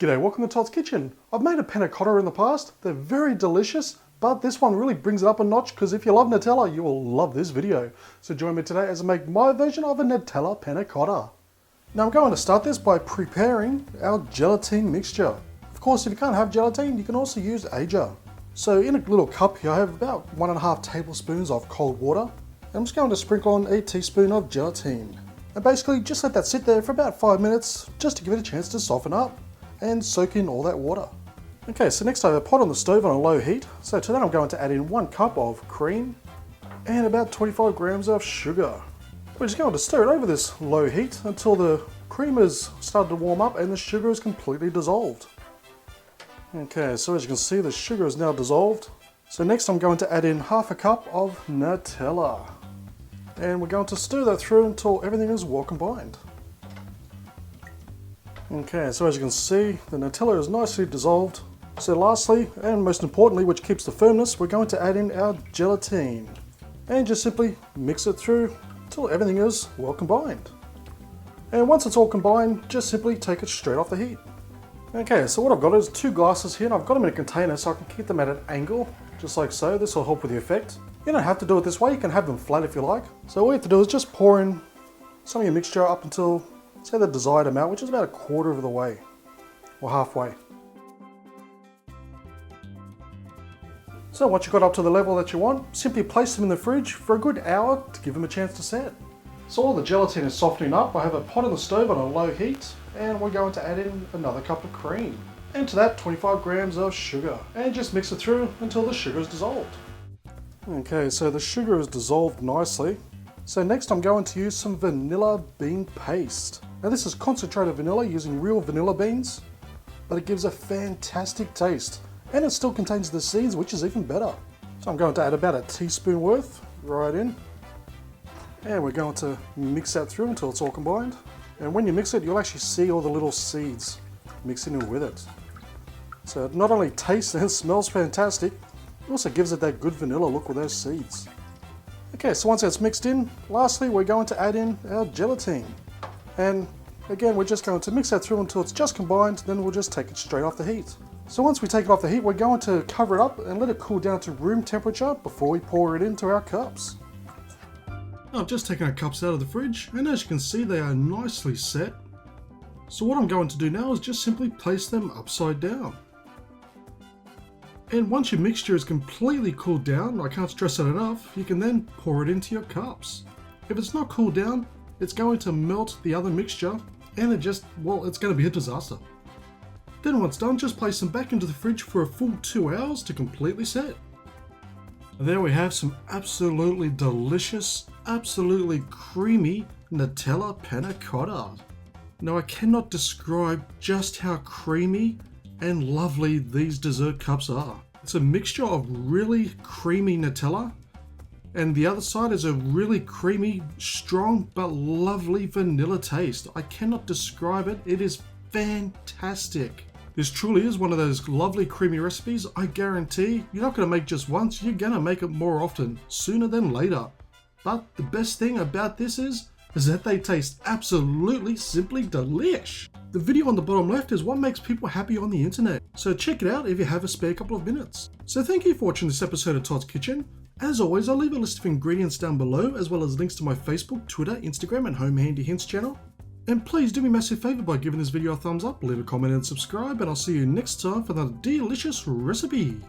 G'day, welcome to Todd's Kitchen. I've made a panna cotta in the past. They're very delicious, but this one really brings it up a notch because if you love Nutella, you will love this video. So join me today as I make my version of a Nutella panna cotta. Now I'm going to start this by preparing our gelatine mixture. Of course, if you can't have gelatine, you can also use agar. So in a little cup here, I have about 1.5 tablespoons of cold water. And I'm just going to sprinkle on a teaspoon of gelatine. And basically just let that sit there for about 5 minutes, just to give it a chance to soften up and soak in all that water. Okay, so next I have a pot on the stove on a low heat. So to that I'm going to add in 1 cup of cream and about 25 grams of sugar. We're just going to stir it over this low heat until the cream has started to warm up and the sugar is completely dissolved. Okay, so as you can see, the sugar is now dissolved. So next I'm going to add in 1/2 cup of Nutella. And we're going to stir that through until everything is well combined. Okay, so as you can see, the Nutella is nicely dissolved. So lastly, and most importantly, which keeps the firmness, we're going to add in our gelatine. And just simply mix it through until everything is well combined. And once it's all combined, just simply take it straight off the heat. Okay, so what I've got is 2 glasses here, and I've got them in a container so I can keep them at an angle, just like so. This will help with the effect. You don't have to do it this way, you can have them flat if you like. So all you have to do is just pour in some of your mixture up until, say, the desired amount, which is about 1/4 of the way, or halfway. So once you've got up to the level that you want, simply place them in the fridge for a good hour to give them a chance to set. So all the gelatine is softening up. I have a pot on the stove on a low heat, and we're going to add in another cup of cream. And to that, 25 grams of sugar. And just mix it through until the sugar is dissolved. Okay, so the sugar is dissolved nicely. So next I'm going to use some vanilla bean paste. Now this is concentrated vanilla using real vanilla beans, but it gives a fantastic taste. And it still contains the seeds, which is even better. So I'm going to add about a teaspoon worth right in. And we're going to mix that through until it's all combined. And when you mix it, you'll actually see all the little seeds mixing in with it. So it not only tastes and smells fantastic, it also gives it that good vanilla look with those seeds. Okay, so once that's mixed in, lastly we're going to add in our gelatine. And again, we're just going to mix that through until it's just combined, then we'll just take it straight off the heat. So once we take it off the heat, we're going to cover it up and let it cool down to room temperature before we pour it into our cups. I've just taken our cups out of the fridge, and as you can see, they are nicely set. So what I'm going to do now is just simply place them upside down. And once your mixture is completely cooled down, I can't stress that enough, you can then pour it into your cups. If it's not cooled down, it's going to melt the other mixture, and it's going to be a disaster. Then once done, just place them back into the fridge for a full 2 hours to completely set. And there we have some absolutely delicious, absolutely creamy Nutella panna cotta. Now I cannot describe just how creamy and lovely these dessert cups are. It's a mixture of really creamy Nutella, and the other side is a really creamy, strong but lovely vanilla taste. I cannot describe it. It is fantastic. This truly is one of those lovely creamy recipes. I guarantee you're not going to make just once, you're going to make it more often, sooner than later. But the best thing about this is that they taste absolutely simply delish. The video on the bottom left is what makes people happy on the internet, so check it out if you have a spare couple of minutes. So thank you for watching this episode of Todd's Kitchen. As always, I'll leave a list of ingredients down below, as well as links to my Facebook, Twitter, Instagram and Home Handy Hints channel. And please do me a massive favour by giving this video a thumbs up, leave a comment and subscribe, and I'll see you next time for another delicious recipe.